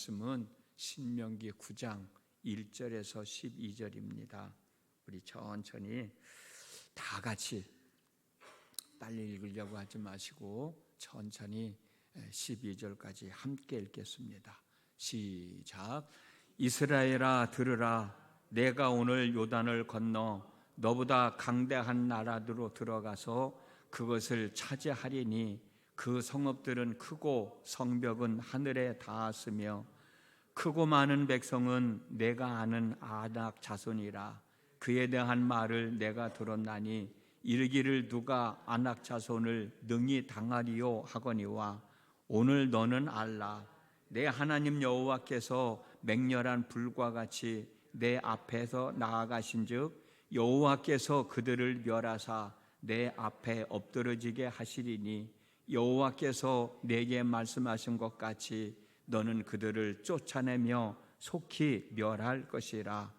말씀은 신명기 9장 1절에서 12절입니다. 우리 천천히 다 같이 빨리 읽으려고 하지 마시고 천천히 12절까지 함께 읽겠습니다. 시작. 이스라엘아 들으라. 내가 오늘 요단을 건너 너보다 강대한 나라로 들어가서 그것을 차지하리니 그 성읍들은 크고 성벽은 하늘에 닿았으며 크고 많은 백성은 내가 아는 아낙 자손이라. 그에 대한 말을 내가 들었나니 이르기를 누가 아낙 자손을 능히 당하리요 하거니와 오늘 너는 알라. 내 하나님 여호와께서 맹렬한 불과 같이 내 앞에서 나아가신즉 여호와께서 그들을 멸하사 내 앞에 엎드러지게 하시리니 여호와께서 내게 말씀하신 것 같이 너는 그들을 쫓아내며 속히 멸할 것이라.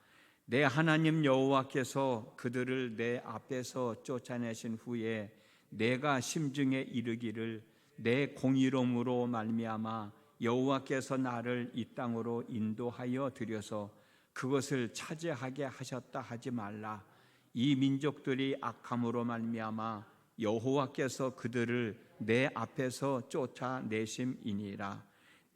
내 하나님 여호와께서 그들을 내 앞에서 쫓아내신 후에 내가 심중에 이르기를 내 공의로움으로 말미암아 여호와께서 나를 이 땅으로 인도하여 들여서 그것을 차지하게 하셨다 하지 말라. 이 민족들이 악함으로 말미암아 여호와께서 그들을 내 앞에서 쫓아내심이니라.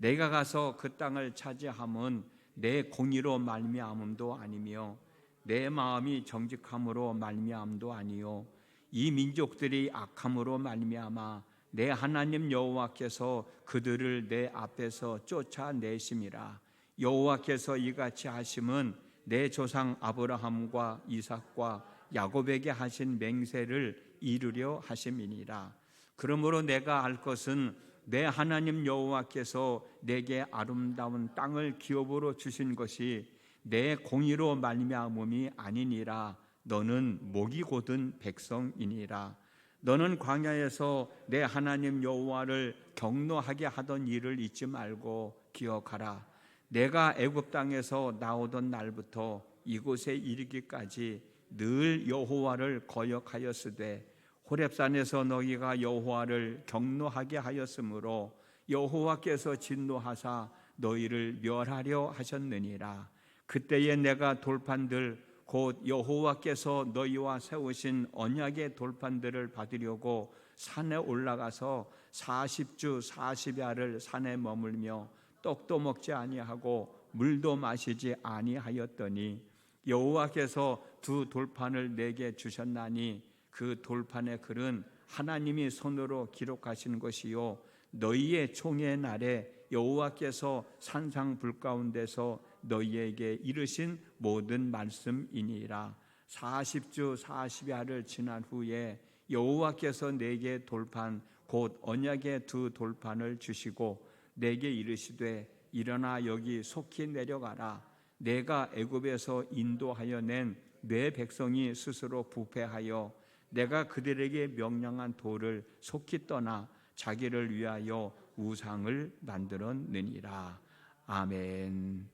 내가 가서 그 땅을 차지함은 내 공의로 말미암음도 아니며 내 마음이 정직함으로 말미암음도 아니요 이 민족들이 악함으로 말미암아 내 하나님 여호와께서 그들을 내 앞에서 쫓아내심이라. 여호와께서 이같이 하심은 내 조상 아브라함과 이삭과 야곱에게 하신 맹세를 이루려 하심이니라. 그러므로 내가 알 것은 내 하나님 여호와께서 내게 아름다운 땅을 기업으로 주신 것이 내 공의로 말미암음이 아니니라. 너는 목이 곧은 백성이니라. 너는 광야에서 내 하나님 여호와를 경노하게 하던 일을 잊지 말고 기억하라. 내가 애굽 땅에서 나오던 날부터 이곳에 이르기까지 늘 여호와를 거역하였으되 호렙산에서 너희가 여호와를 경노하게 하였으므로 여호와께서 진노하사 너희를 멸하려 하셨느니라. 그때에 내가 돌판들 곧 여호와께서 너희와 세우신 언약의 돌판들을 받으려고 산에 올라가서 40주 40야를 산에 머물며 떡도 먹지 아니하고 물도 마시지 아니하였더니 여호와께서 두 돌판을 내게 주셨나니 그 돌판의 글은 하나님이 손으로 기록하신 것이요 너희의 총의 날에 여호와께서 산상불 가운데서 너희에게 이르신 모든 말씀이니라. 40주 40야를 지난 후에 여호와께서 내게 돌판 곧 언약의 두 돌판을 주시고 내게 이르시되 일어나 여기 속히 내려가라. 내가 애굽에서 인도하여 낸 내 백성이 스스로 부패하여 내가 그들에게 명령한 도를 속히 떠나 자기를 위하여 우상을 만들었느니라. 아멘.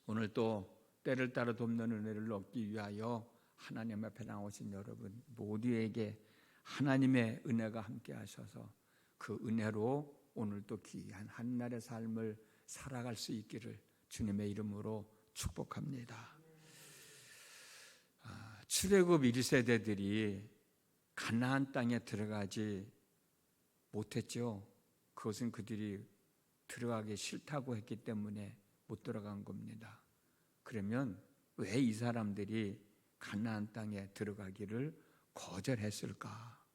오늘 또 때를 따라 돕는 은혜를 얻기 위하여 하나님 앞에 나오신 여러분 모두에게 하나님의 은혜가 함께 하셔서 그 은혜로 오늘 또 귀한 한날의 삶을 살아갈 수 있기를 주님의 이름으로 축복합니다. 출애굽 1세대들이 가나안 땅에 들어가지 못했죠. 그것은 그들이 들어가기 싫다고 했기 때문에 못 들어간 겁니다. 그러면 왜 이 사람들이 가나안 땅에 들어가기를 거절했을까?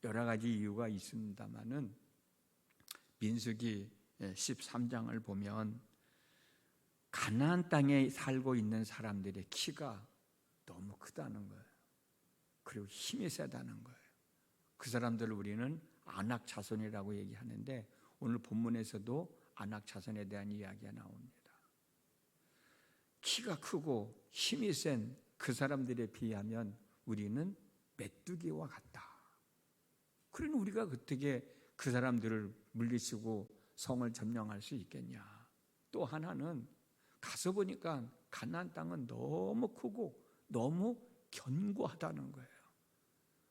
여러 가지 이유가 있습니다만은 민수기 13장을 보면 가나안 땅에 살고 있는 사람들의 키가 너무 크다는 거예요. 그리고 힘이 세다는 거예요. 그 사람들을 우리는 아낙 자손이라고 얘기하는데 오늘 본문에서도 아낙 자손에 대한 이야기가 나옵니다. 키가 크고 힘이 센 그 사람들에 비하면 우리는 메뚜기와 같다. 그러니 우리가 어떻게 그 사람들을 물리치고 성을 점령할 수 있겠냐. 또 하나는 가서 보니까 가나안 땅은 너무 크고 너무 견고하다는 거예요.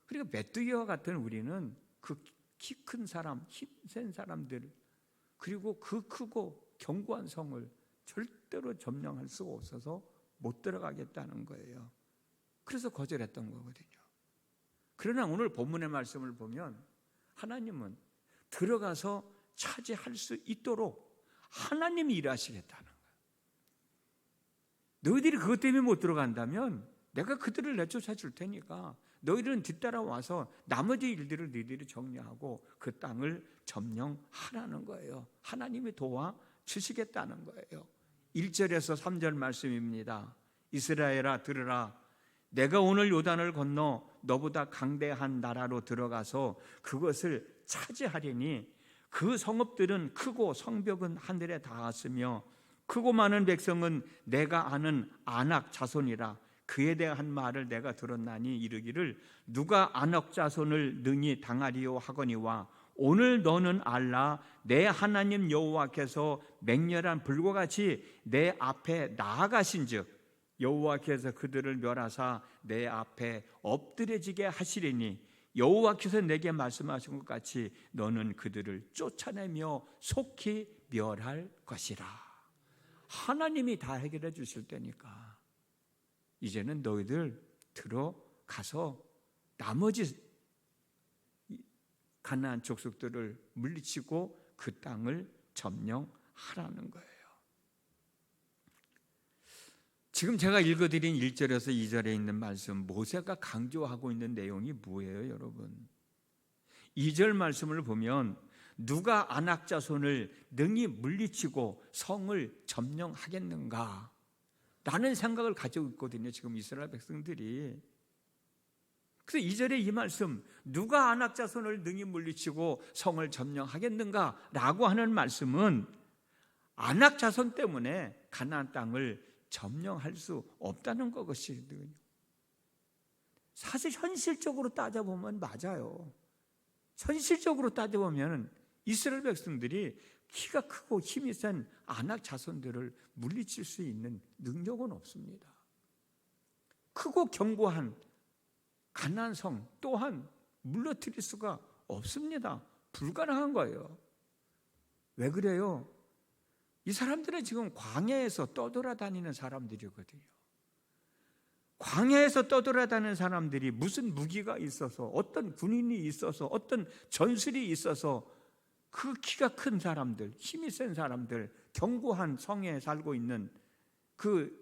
그러니까 메뚜기와 같은 우리는 그 키 큰 사람, 힘 센 사람들 그리고 그 크고 견고한 성을 절대로 점령할 수가 없어서 못 들어가겠다는 거예요. 그래서 거절했던 거거든요. 그러나 오늘 본문의 말씀을 보면 하나님은 들어가서 차지할 수 있도록 하나님이 일하시겠다는 거예요. 너희들이 그것 때문에 못 들어간다면 내가 그들을 내쫓아 줄 테니까 너희들은 뒤따라와서 나머지 일들을 너희들이 정리하고 그 땅을 점령하라는 거예요. 하나님이 도와주시겠다는 거예요. 1절에서 3절 말씀입니다. 이스라엘아 들으라. 내가 오늘 요단을 건너 너보다 강대한 나라로 들어가서 그것을 차지하리니 그 성읍들은 크고 성벽은 하늘에 닿았으며 크고 많은 백성은 내가 아는 아낙 자손이라. 그에 대한 말을 내가 들었나니 이르기를 누가 아낙 자손을 능히 당하리요 하거니와 오늘 너는 알라. 내 하나님 여호와께서 맹렬한 불과 같이 내 앞에 나아가신즉 여호와께서 그들을 멸하사 내 앞에 엎드려지게 하시리니 여호와께서 내게 말씀하신 것 같이 너는 그들을 쫓아내며 속히 멸할 것이라. 하나님이 다 해결해 주실 때니까 이제는 너희들 들어가서 나머지 가나안 족속들을 물리치고 그 땅을 점령하라는 거예요. 지금 제가 읽어드린 1절에서 2절에 있는 말씀, 모세가 강조하고 있는 내용이 뭐예요, 여러분? 2절 말씀을 보면 누가 아낙 자손을 능히 물리치고 성을 점령하겠는가? 라는 생각을 가지고 있거든요, 지금 이스라엘 백성들이. 그래서 2절에 이 말씀, 누가 아낙 자손을 능히 물리치고 성을 점령하겠는가? 라고 하는 말씀은 아낙 자손 때문에 가나안 땅을 점령할 수 없다는 것이거든요. 사실 현실적으로 따져보면 맞아요. 현실적으로 따져보면 이스라엘 백성들이 키가 크고 힘이 센 아낙 자손들을 물리칠 수 있는 능력은 없습니다. 크고 견고한 가나안 성 또한 물러뜨릴 수가 없습니다. 불가능한 거예요. 왜 그래요? 이 사람들은 지금 광야에서 떠돌아다니는 사람들이거든요. 광야에서 떠돌아다니는 사람들이 무슨 무기가 있어서, 어떤 군인이 있어서, 어떤 전술이 있어서 그 키가 큰 사람들, 힘이 센 사람들, 견고한 성에 살고 있는 그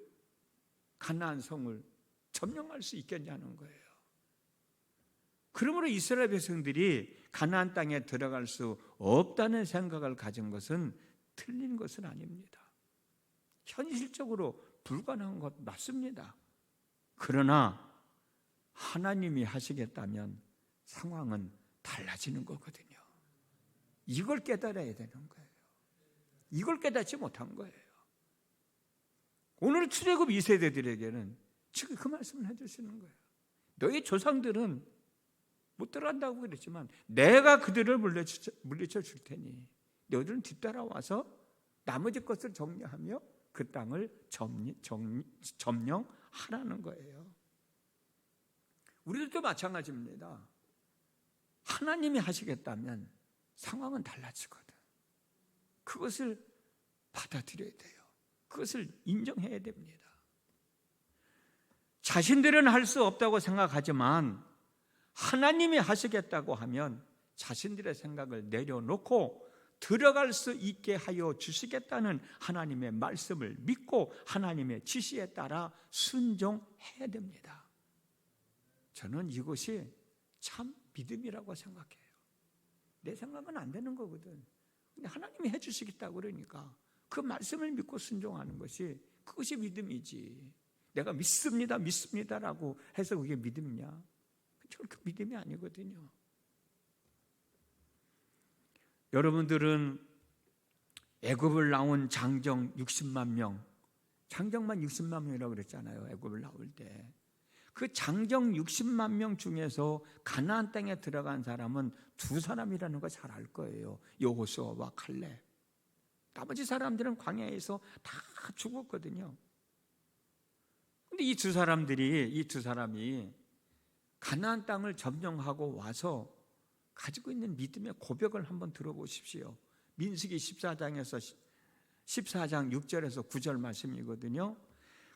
가나안 성을 점령할 수 있겠냐는 거예요. 그러므로 이스라엘 백성들이 가나안 땅에 들어갈 수 없다는 생각을 가진 것은 틀린 것은 아닙니다. 현실적으로 불가능한 것 맞습니다. 그러나 하나님이 하시겠다면 상황은 달라지는 거거든요. 이걸 깨달아야 되는 거예요. 이걸 깨닫지 못한 거예요. 오늘 출애굽 2세대들에게는 지금 그 말씀을 해주시는 거예요. 너희 조상들은 못 들어간다고 그랬지만 내가 그들을 물리쳐 줄 테니 너희들은 뒤따라와서 나머지 것을 정리하며 그 땅을 점령하라는 거예요. 우리들도 마찬가지입니다. 하나님이 하시겠다면 상황은 달라지거든. 그것을 받아들여야 돼요. 그것을 인정해야 됩니다. 자신들은 할 수 없다고 생각하지만 하나님이 하시겠다고 하면 자신들의 생각을 내려놓고 들어갈 수 있게 하여 주시겠다는 하나님의 말씀을 믿고 하나님의 지시에 따라 순종해야 됩니다. 저는 이것이 참 믿음이라고 생각해요. 내 생각은 안 되는 거거든. 근데 하나님이 해주시겠다고 그러니까 그 말씀을 믿고 순종하는 것이 그것이 믿음이지. 내가 믿습니다라고 해서 그게 믿음이냐? 저는 그 믿음이 아니거든요. 여러분들은 애굽을 나온 장정 60만 명, 장정만 60만 명이라고 그랬잖아요. 애굽을 나올 때. 그 장정 60만 명 중에서 가나안 땅에 들어간 사람은 두 사람이라는 거 잘 알 거예요. 여호수아와 칼렙. 나머지 사람들은 광야에서 다 죽었거든요. 근데 이 두 사람이 가나안 땅을 점령하고 와서 가지고 있는 믿음의 고백을 한번 들어보십시오. 민수기 14장에서 14장 6절에서 9절 말씀이거든요.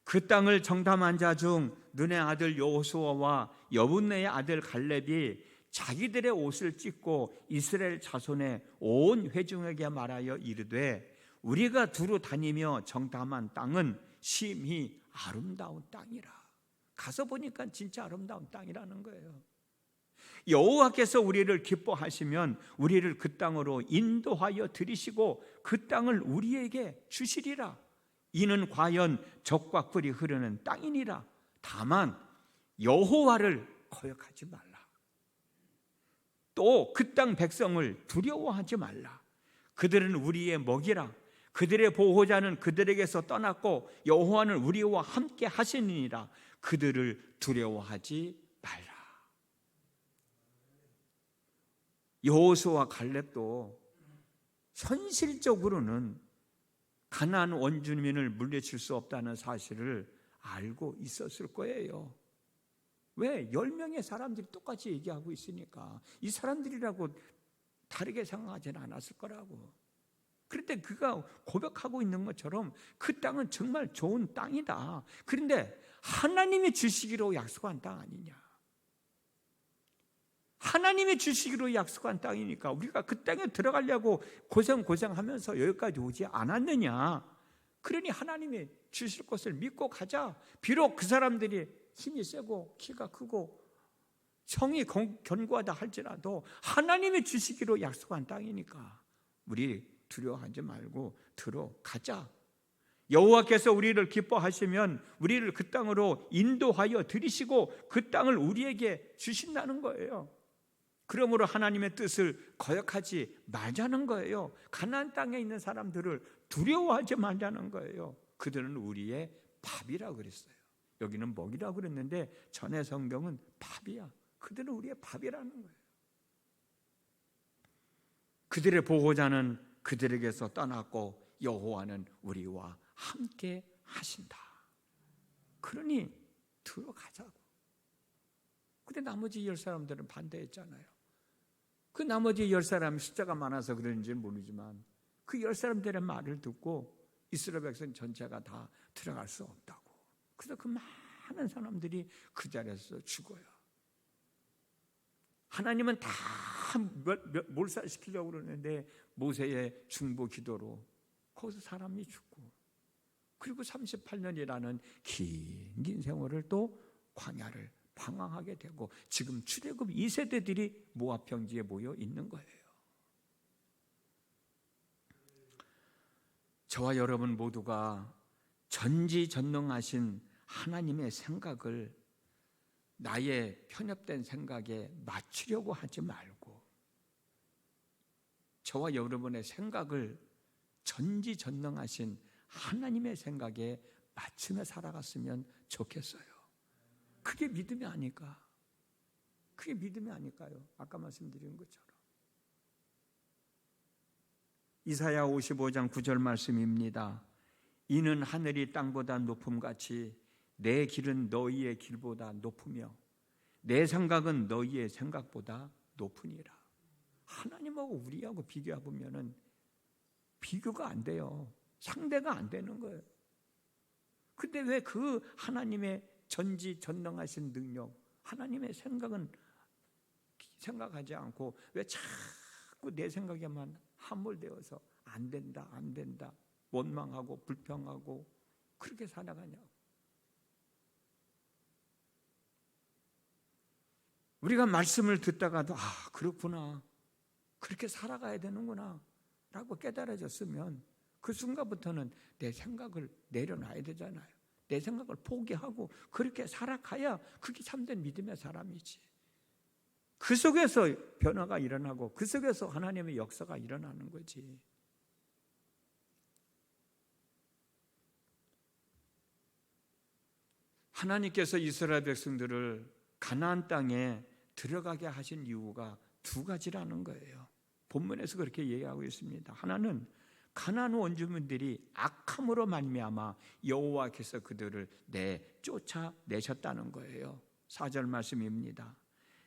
그 땅을 정탐한 자 중 눈의 아들 여호수아와 여분네의 아들 갈렙이 자기들의 옷을 찢고 이스라엘 자손의 온 회중에게 말하여 이르되 우리가 두루 다니며 정탐한 땅은 심히 아름다운 땅이라. 가서 보니까 진짜 아름다운 땅이라는 거예요. 여호와께서 우리를 기뻐하시면 우리를 그 땅으로 인도하여 들이시고 그 땅을 우리에게 주시리라. 이는 과연 젖과 꿀이 흐르는 땅이니라. 다만 여호와를 거역하지 말라. 또 그 땅 백성을 두려워하지 말라. 그들은 우리의 먹이라. 그들의 보호자는 그들에게서 떠났고 여호와는 우리와 함께 하시니라. 그들을 두려워하지 말라. 여호수아와 갈렙도 현실적으로는 가나안 원주민을 물리칠 수 없다는 사실을 알고 있었을 거예요. 왜? 10명의 사람들이 똑같이 얘기하고 있으니까 이 사람들이라고 다르게 생각하지는 않았을 거라고. 그런데 그가 고백하고 있는 것처럼 그 땅은 정말 좋은 땅이다. 그런데 하나님이 주시기로 약속한 땅 아니냐. 하나님이 주시기로 약속한 땅이니까 우리가 그 땅에 들어가려고 고생하면서 여기까지 오지 않았느냐. 그러니 하나님이 주실 것을 믿고 가자. 비록 그 사람들이 힘이 세고 키가 크고 성이 견고하다 할지라도 하나님이 주시기로 약속한 땅이니까 우리 두려워하지 말고 들어가자. 여호와께서 우리를 기뻐하시면 우리를 그 땅으로 인도하여 들이시고 그 땅을 우리에게 주신다는 거예요. 그러므로 하나님의 뜻을 거역하지 말자는 거예요. 가나안 땅에 있는 사람들을 두려워하지 말자는 거예요. 그들은 우리의 밥이라고 그랬어요. 여기는 먹이라고 그랬는데 전의 성경은 밥이야. 그들은 우리의 밥이라는 거예요. 그들의 보호자는 그들에게서 떠났고 여호와는 우리와 함께 하신다. 그러니 들어가자고. 근데 나머지 10사람들은 반대했잖아요. 그 나머지 10사람이 숫자가 많아서 그런지는 모르지만 그 10사람들의 말을 듣고 이스라엘 백성 전체가 다 들어갈 수 없다고. 그래서 그 많은 사람들이 그 자리에서 죽어요. 하나님은 다 몰살시키려고 그러는데 모세의 중보 기도로 거기서 사람이 죽고, 그리고 38년이라는 긴 세월을 또 광야를 방황하게 되고 지금 출애굽 2세대들이 모압 평지에 모여 있는 거예요. 저와 여러분 모두가 전지전능하신 하나님의 생각을 나의 편협된 생각에 맞추려고 하지 말고 저와 여러분의 생각을 전지전능하신 하나님의 생각에 맞추며 살아갔으면 좋겠어요. 그게 믿음이 아닐까? 그게 믿음이 아닐까요? 아까 말씀드린 것처럼. 이사야 55장 9절 말씀입니다. 이는 하늘이 땅보다 높음같이 내 길은 너희의 길보다 높으며 내 생각은 너희의 생각보다 높으니라. 하나님하고 우리하고 비교해보면 비교가 안 돼요. 상대가 안 되는 거예요. 근데 왜 그 하나님의 전지전능하신 능력, 하나님의 생각은 생각하지 않고 왜 자꾸 내 생각에만 함몰되어서 안 된다 원망하고 불평하고 그렇게 살아가냐고. 우리가 말씀을 듣다가도 그렇구나, 그렇게 살아가야 되는구나 라고 깨달아졌으면 그 순간부터는 내 생각을 내려놔야 되잖아요. 내 생각을 포기하고 그렇게 살아가야 그게 참된 믿음의 사람이지. 그 속에서 변화가 일어나고 그 속에서 하나님의 역사가 일어나는 거지. 하나님께서 이스라엘 백성들을 가나안 땅에 들어가게 하신 이유가 두 가지라는 거예요. 본문에서 그렇게 얘기하고 있습니다. 하나는 가나안 원주민들이 악함으로 말미암아 여호와께서 그들을 쫓아내셨다는 거예요. 4절 말씀입니다.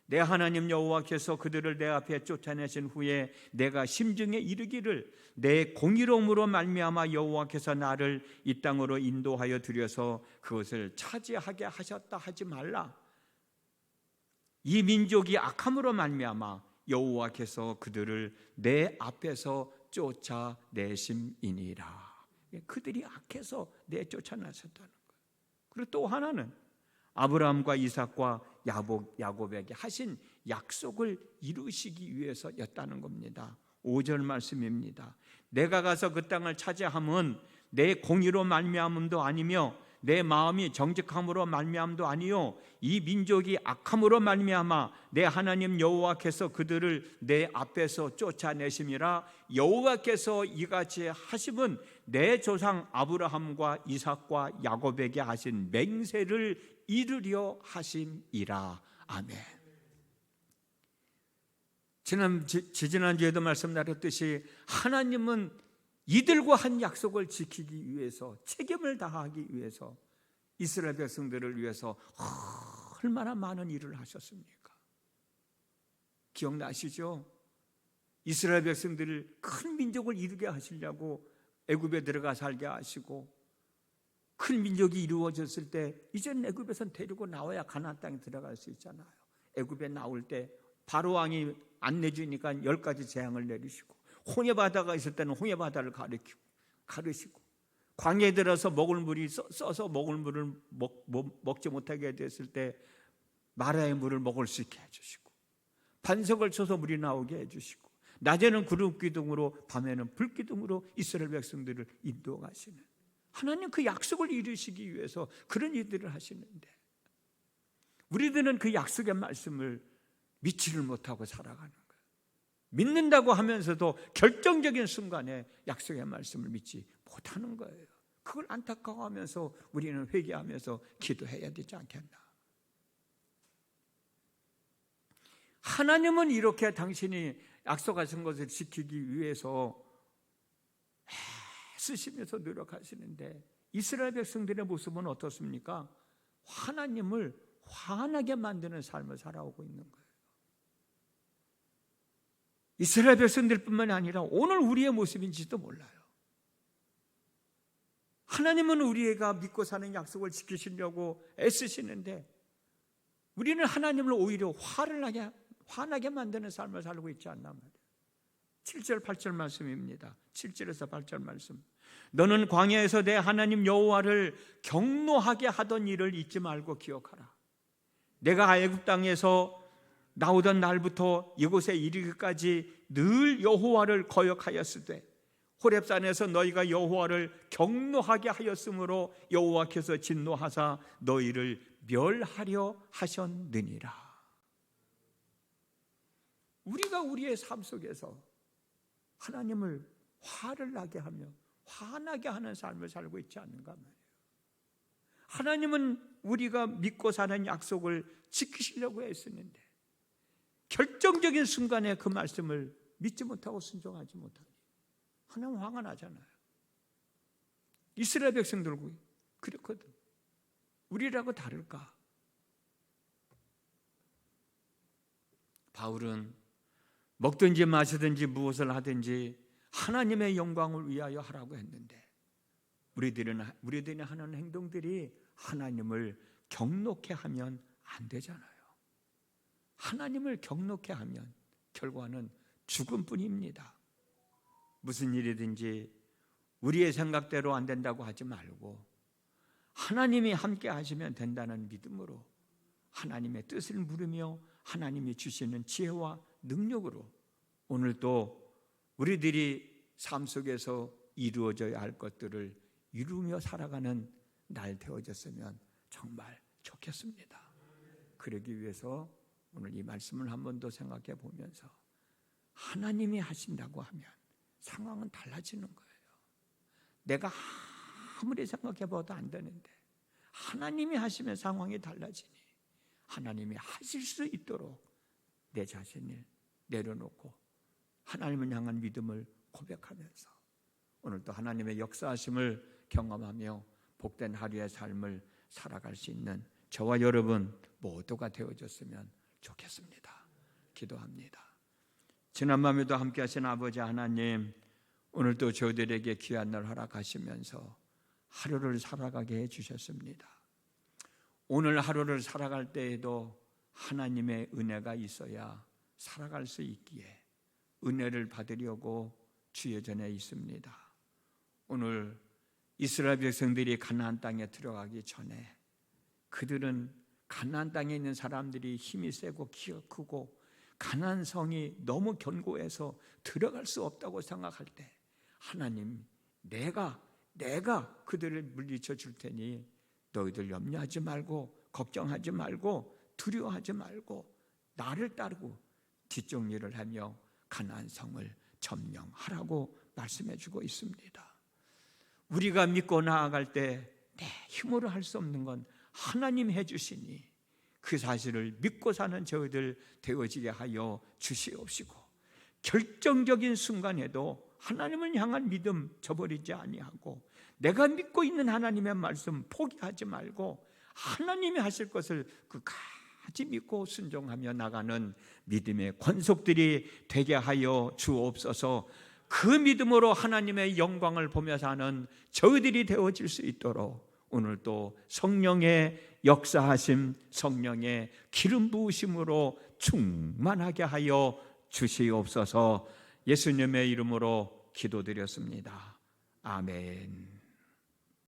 내 하나님 여호와께서 그들을 내 앞에 쫓아내신 후에 내가 심중에 이르기를 내 공의로움으로 말미암아 여호와께서 나를 이 땅으로 인도하여 들여서 그것을 차지하게 하셨다 하지 말라. 이 민족이 악함으로 말미암아 여호와께서 그들을 내 앞에서 쫓아내심이니라. 그들이 악해서 내쫓아나셨다는 거예요. 그리고 또 하나는 아브라함과 이삭과 야곱에게 하신 약속을 이루시기 위해서였다는 겁니다. 5절 말씀입니다. 내가 가서 그 땅을 차지함은 내 공의로 말미암음도 아니며 내 마음이 정직함으로 말미암음도 아니요 이 민족이 악함으로 말미암아 내 하나님 여호와께서 그들을 내 앞에서 쫓아내심이라. 여호와께서 이같이 하심은 내 조상 아브라함과 이삭과 야곱에게 하신 맹세를 이루려 하심이라. 아멘. 지지난주에도 말씀 나눴듯이 하나님은 이들과 한 약속을 지키기 위해서, 책임을 다하기 위해서 이스라엘 백성들을 위해서 얼마나 많은 일을 하셨습니까? 기억나시죠? 이스라엘 백성들을 큰 민족을 이루게 하시려고 애굽에 들어가 살게 하시고, 큰 민족이 이루어졌을 때 이제는 애굽에서 데리고 나와야 가나안 땅에 들어갈 수 있잖아요. 애굽에 나올 때 바로 왕이 안 내주니까 10가지 재앙을 내리시고, 홍해바다가 있을 때는 홍해바다를 가르시고, 광야에 들어서 먹을 물이 써서 먹을 물을 먹지 못하게 됐을 때 마라의 물을 먹을 수 있게 해주시고, 반석을 쳐서 물이 나오게 해주시고, 낮에는 구름 기둥으로 밤에는 불 기둥으로 이스라엘 백성들을 인도하시는 하나님, 그 약속을 이루시기 위해서 그런 일들을 하시는데 우리들은 그 약속의 말씀을 믿지를 못하고 살아가는 거예요. 믿는다고 하면서도 결정적인 순간에 약속의 말씀을 믿지 못하는 거예요. 그걸 안타까워하면서 우리는 회개하면서 기도해야 되지 않겠나. 하나님은 이렇게 당신이 약속하신 것을 지키기 위해서 쓰시면서 노력하시는데 이스라엘 백성들의 모습은 어떻습니까? 하나님을 화나게 만드는 삶을 살아오고 있는 거예요. 이스라엘 백성들뿐만 아니라 오늘 우리의 모습인지도 몰라요. 하나님은 우리가 믿고 사는 약속을 지키시려고 애쓰시는데 우리는 하나님을 오히려 화나게 만드는 삶을 살고 있지 않나 말이에요. 7절 8절 말씀입니다. 7절에서 8절 말씀. 너는 광야에서 내 하나님 여호와를 경노하게 하던 일을 잊지 말고 기억하라. 내가 애굽 땅에서 나오던 날부터 이곳에 이르기까지 늘 여호와를 거역하였으되 호렙산에서 너희가 여호와를 경노하게 하였으므로 여호와께서 진노하사 너희를 멸하려 하셨느니라. 우리가 우리의 삶 속에서 하나님을 화를 나게 하며 화나게 하는 삶을 살고 있지 않는가 말이에요. 하나님은 우리가 믿고 사는 약속을 지키시려고 했었는데 결정적인 순간에 그 말씀을 믿지 못하고 순종하지 못하니 하나님 화가 나잖아요. 이스라엘 백성들도 그랬거든. 우리라고 다를까? 바울은 먹든지 마시든지 무엇을 하든지 하나님의 영광을 위하여 하라고 했는데 우리들이 하는 행동들이 하나님을 경노케 하면 안 되잖아요. 하나님을 경노케 하면 결과는 죽음뿐입니다. 무슨 일이든지 우리의 생각대로 안 된다고 하지 말고 하나님이 함께 하시면 된다는 믿음으로 하나님의 뜻을 물으며 하나님이 주시는 지혜와 능력으로 오늘도 우리들이 삶 속에서 이루어져야 할 것들을 이루며 살아가는 날 되어졌으면 정말 좋겠습니다. 그러기 위해서 오늘 이 말씀을 한 번 더 생각해 보면서 하나님이 하신다고 하면 상황은 달라지는 거예요. 내가 아무리 생각해 봐도 안 되는데 하나님이 하시면 상황이 달라지니 하나님이 하실 수 있도록 내 자신을 내려놓고 하나님을 향한 믿음을 고백하면서 오늘도 하나님의 역사하심을 경험하며 복된 하루의 삶을 살아갈 수 있는 저와 여러분 모두가 되어줬으면 좋겠습니다. 기도합니다. 지난밤에도 함께 하신 아버지 하나님, 오늘도 저희들에게 귀한 날 허락하시면서 하루를 살아가게 해주셨습니다. 오늘 하루를 살아갈 때에도 하나님의 은혜가 있어야 살아갈 수 있기에 은혜를 받으려고 주의 전에 있습니다. 오늘 이스라엘 백성들이 가나안 땅에 들어가기 전에 그들은 가나안 땅에 있는 사람들이 힘이 세고 키가 크고 가나안 성이 너무 견고해서 들어갈 수 없다고 생각할 때 하나님, 내가 그들을 물리쳐 줄 테니 너희들 염려하지 말고 걱정하지 말고 두려워하지 말고 나를 따르고 뒷쪽 일을 하며 가나안 성을 점령하라고 말씀해 주고 있습니다. 우리가 믿고 나아갈 때 내 힘으로 할 수 없는 건 하나님 해주시니 그 사실을 믿고 사는 저희들 되어지게 하여 주시옵시고, 결정적인 순간에도 하나님을 향한 믿음 저버리지 아니하고 내가 믿고 있는 하나님의 말씀 포기하지 말고 하나님이 하실 것을 끝까지 믿고 순종하며 나가는 믿음의 권속들이 되게 하여 주옵소서. 그 믿음으로 하나님의 영광을 보며 사는 저희들이 되어질 수 있도록 오늘 또 성령의 역사하심, 성령의 기름 부으심으로 충만하게 하여 주시옵소서. 예수님의 이름으로 기도드렸습니다. 아멘.